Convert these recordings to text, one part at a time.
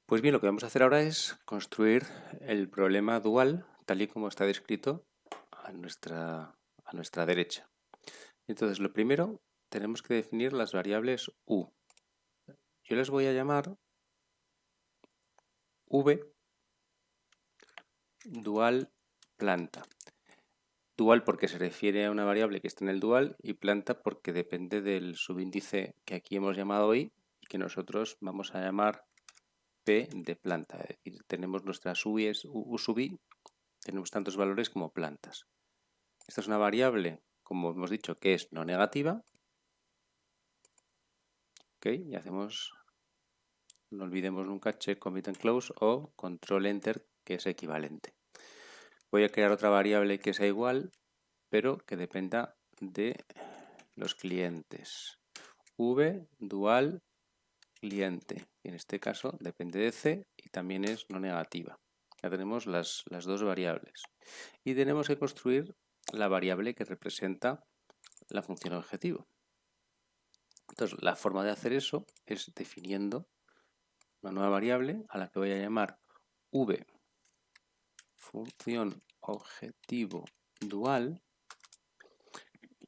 Pues bien, lo que vamos a hacer ahora es construir el problema dual tal y como está descrito a nuestra derecha. Entonces, lo primero, tenemos que definir las variables u. Yo les voy a llamar v dual planta. Dual porque se refiere a una variable que está en el dual y planta porque depende del subíndice que aquí hemos llamado i y que nosotros vamos a llamar p de planta. Es decir, tenemos nuestras u sub i, tenemos tantos valores como plantas. Esta es una variable, como hemos dicho, que es no negativa. ¿Ok? Y hacemos, no olvidemos nunca, check, commit and close o control enter, que es equivalente. Voy a crear otra variable que sea igual, pero que dependa de los clientes. V dual cliente. Y en este caso depende de C y también es no negativa. Ya tenemos las dos variables. Y tenemos que construir la variable que representa la función objetivo. Entonces, la forma de hacer eso es definiendo una nueva variable a la que voy a llamar v función objetivo dual,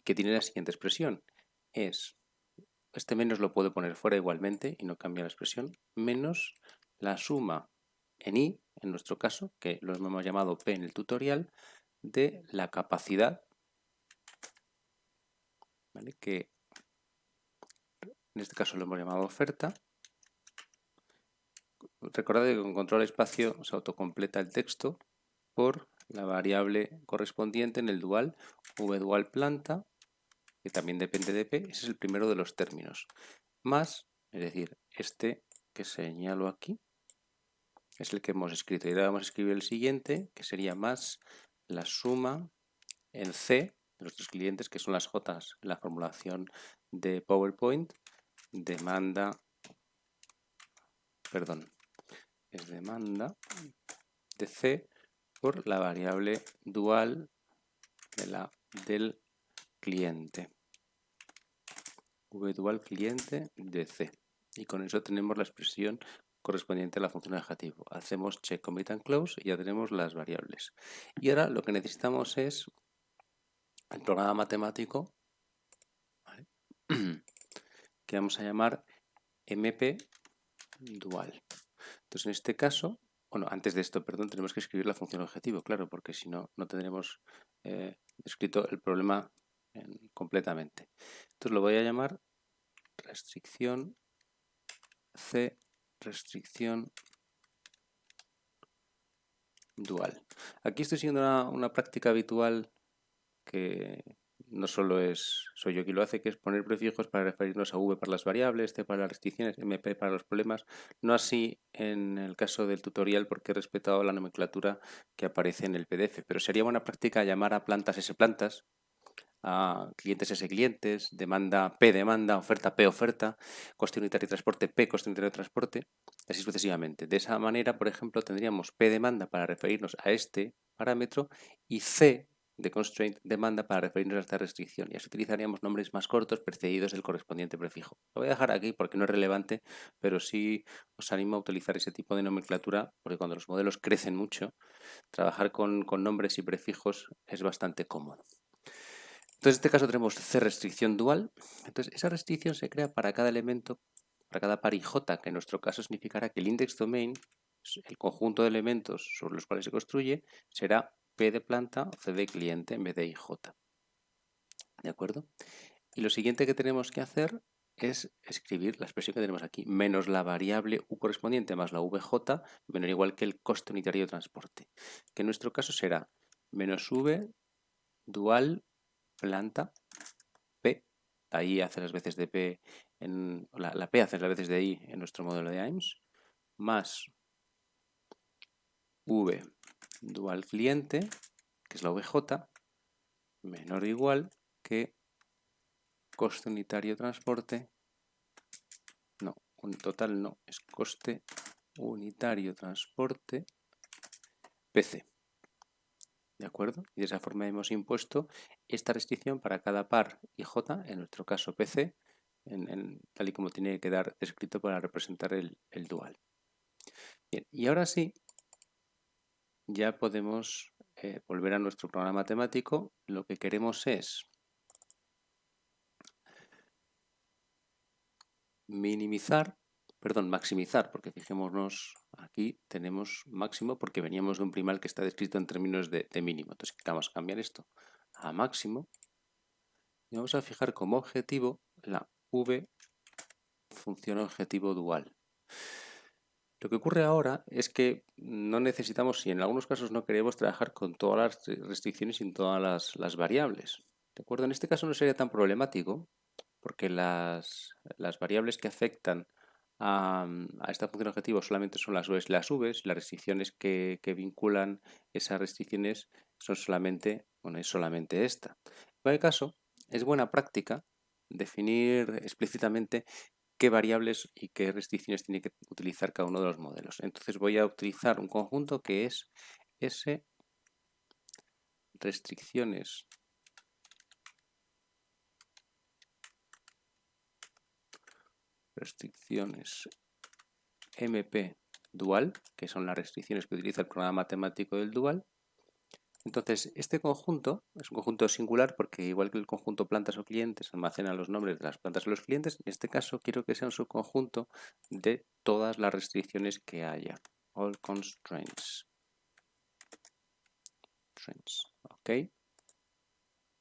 que tiene la siguiente expresión. Este menos lo puedo poner fuera igualmente y no cambia la expresión, menos la suma en i, en nuestro caso, que lo hemos llamado p en el tutorial, de la capacidad, ¿vale? Que en este caso lo hemos llamado oferta. Recordad que con control espacio se autocompleta el texto por la variable correspondiente en el dual, v dual planta, que también depende de p, ese es el primero de los términos, más, es decir, este que señalo aquí, es el que hemos escrito. Y ahora vamos a escribir el siguiente, que sería más la suma en C de nuestros clientes, que son las J en la formulación de PowerPoint, demanda de C por la variable dual del cliente. V dual cliente de C. Y con eso tenemos la expresión correspondiente a la función objetivo. Hacemos check, commit and close y ya tenemos las variables. Y ahora lo que necesitamos es el programa matemático, ¿vale? Que vamos a llamar MP dual. Entonces, en este caso, bueno, antes de esto, perdón, tenemos que escribir la función objetivo, claro, porque si no, no tendremos escrito el problema completamente. Entonces lo voy a llamar restricción C, restricción dual. Aquí estoy siguiendo una práctica habitual que no solo soy yo quien lo hace, que es poner prefijos para referirnos a V para las variables, C para las restricciones, MP para los problemas. No así en el caso del tutorial porque he respetado la nomenclatura que aparece en el PDF, pero sería buena práctica llamar a plantas S plantas, a clientes S clientes, demanda P demanda, oferta P oferta, coste unitario de transporte P coste unitario de transporte, así sucesivamente. De esa manera, por ejemplo, tendríamos P demanda para referirnos a este parámetro y C de constraint demanda para referirnos a esta restricción, y así utilizaríamos nombres más cortos precedidos del correspondiente prefijo. Lo voy a dejar aquí porque no es relevante, pero sí os animo a utilizar ese tipo de nomenclatura porque cuando los modelos crecen mucho, trabajar con nombres y prefijos es bastante cómodo. Entonces, en este caso tenemos C restricción dual. Entonces, esa restricción se crea para cada elemento, para cada par IJ, que en nuestro caso significará que el index domain, el conjunto de elementos sobre los cuales se construye, será P de planta o C de cliente en vez de IJ. ¿De acuerdo? Y lo siguiente que tenemos que hacer es escribir la expresión que tenemos aquí, menos la variable u correspondiente más la VJ, menor o igual que el coste unitario de transporte, que en nuestro caso será menos V dual planta P, ahí hace las veces de P, la P hace las veces de I en nuestro modelo de AIMS, más V dual cliente, que es la VJ, menor o igual que coste unitario de transporte, no, un total no, es coste unitario de transporte PC. ¿De acuerdo? Y de esa forma hemos impuesto esta restricción para cada par IJ, en nuestro caso PC, tal y como tiene que quedar descrito para representar el dual. Bien, y ahora sí, ya podemos volver a nuestro programa matemático. Lo que queremos es maximizar, porque fijémonos, aquí tenemos máximo porque veníamos de un primal que está descrito en términos de mínimo. Entonces vamos a cambiar esto a máximo y vamos a fijar como objetivo la v función objetivo dual. Lo que ocurre ahora es que no necesitamos, y en algunos casos no queremos trabajar con todas las restricciones y en todas las variables. ¿De acuerdo? En este caso no sería tan problemático porque las variables que afectan a esta función objetivo solamente son las U's y las V's, las restricciones que vinculan esas restricciones son solamente, bueno, es solamente esta. En cualquier caso, es buena práctica definir explícitamente qué variables y qué restricciones tiene que utilizar cada uno de los modelos. Entonces voy a utilizar un conjunto que es S restricciones MP dual, que son las restricciones que utiliza el programa matemático del dual. Entonces, este conjunto es un conjunto singular porque igual que el conjunto plantas o clientes almacena los nombres de las plantas de los clientes, en este caso quiero que sea un subconjunto de todas las restricciones que haya. All constraints. ¿Ok? ¿De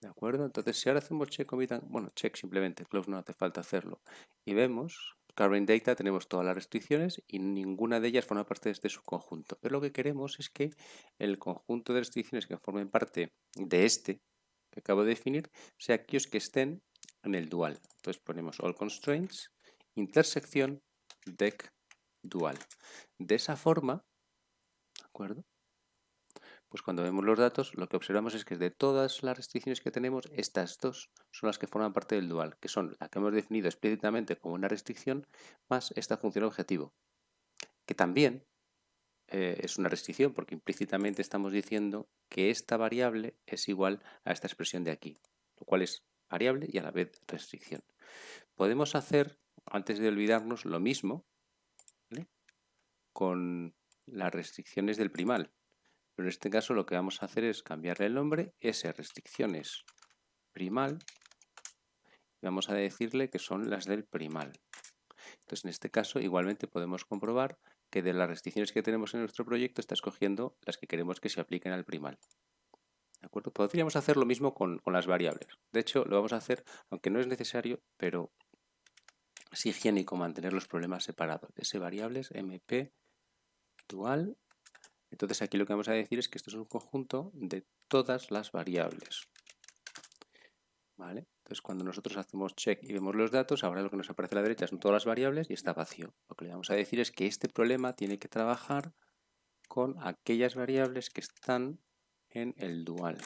acuerdo? Entonces, si ahora hacemos check, bueno, check simplemente, close no hace falta hacerlo, y vemos, current data, tenemos todas las restricciones y ninguna de ellas forma parte de este subconjunto. Pero lo que queremos es que el conjunto de restricciones que formen parte de este que acabo de definir sea aquellos que estén en el dual. Entonces ponemos all constraints, intersección, dec dual. De esa forma, ¿de acuerdo? Pues cuando vemos los datos, lo que observamos es que de todas las restricciones que tenemos, estas dos son las que forman parte del dual, que son la que hemos definido explícitamente como una restricción, más esta función objetivo, que también es una restricción, porque implícitamente estamos diciendo que esta variable es igual a esta expresión de aquí, lo cual es variable y a la vez restricción. Podemos hacer, antes de olvidarnos, lo mismo, ¿vale?, con las restricciones del primal. Pero en este caso lo que vamos a hacer es cambiarle el nombre, S restricciones primal, y vamos a decirle que son las del primal. Entonces en este caso igualmente podemos comprobar que de las restricciones que tenemos en nuestro proyecto está escogiendo las que queremos que se apliquen al primal. ¿De acuerdo? Podríamos hacer lo mismo con las variables. De hecho lo vamos a hacer, aunque no es necesario, pero es higiénico mantener los problemas separados. S variables, MP dual. Entonces aquí lo que vamos a decir es que esto es un conjunto de todas las variables. ¿Vale? Entonces cuando nosotros hacemos check y vemos los datos, ahora lo que nos aparece a la derecha son todas las variables y está vacío. Lo que le vamos a decir es que este problema tiene que trabajar con aquellas variables que están en el dual.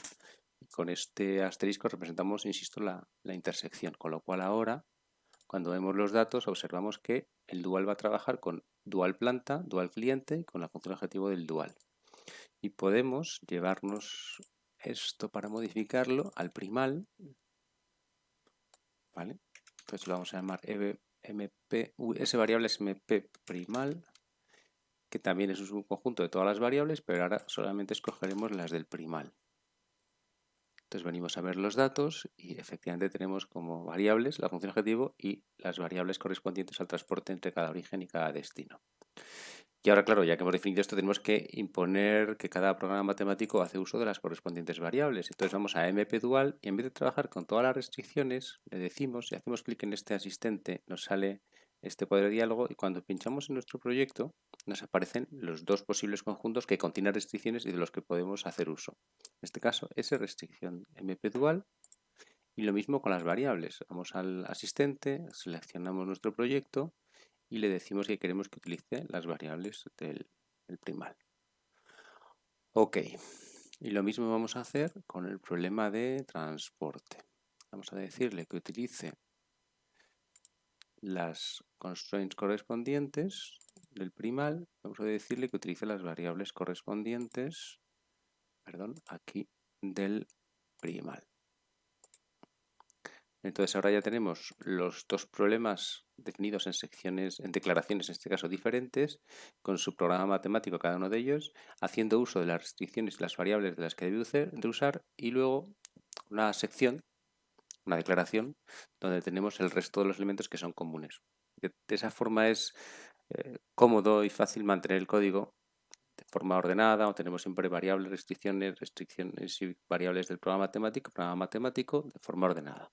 Y con este asterisco representamos, insisto, la intersección. Con lo cual ahora, cuando vemos los datos, observamos que el dual va a trabajar con dual planta, dual cliente y con la función objetivo del dual. Y podemos llevarnos esto para modificarlo al primal, ¿vale? Entonces lo vamos a llamar S variable es MP primal, que también es un subconjunto de todas las variables, pero ahora solamente escogeremos las del primal. Entonces venimos a ver los datos y efectivamente tenemos como variables la función objetivo y las variables correspondientes al transporte entre cada origen y cada destino. Y ahora, claro, ya que hemos definido esto, tenemos que imponer que cada programa matemático hace uso de las correspondientes variables. Entonces vamos a MP dual y en vez de trabajar con todas las restricciones, le decimos, si hacemos clic en este asistente, nos sale este cuadro de diálogo y cuando pinchamos en nuestro proyecto nos aparecen los dos posibles conjuntos que contienen restricciones y de los que podemos hacer uso. En este caso, S restricción MP dual y lo mismo con las variables. Vamos al asistente, seleccionamos nuestro proyecto y le decimos que queremos que utilice las variables del primal. Ok, y lo mismo vamos a hacer con el problema de transporte. Vamos a decirle que utilice las constraints correspondientes del primal. Vamos a decirle que utilice las variables correspondientes, aquí del primal. Entonces ahora ya tenemos los dos problemas definidos en secciones, en declaraciones, en este caso diferentes, con su programa matemático cada uno de ellos, haciendo uso de las restricciones y las variables de las que debe de usar, y luego una sección, una declaración, donde tenemos el resto de los elementos que son comunes. De esa forma es cómodo y fácil mantener el código de forma ordenada, o tenemos siempre variables, restricciones y variables del programa matemático de forma ordenada.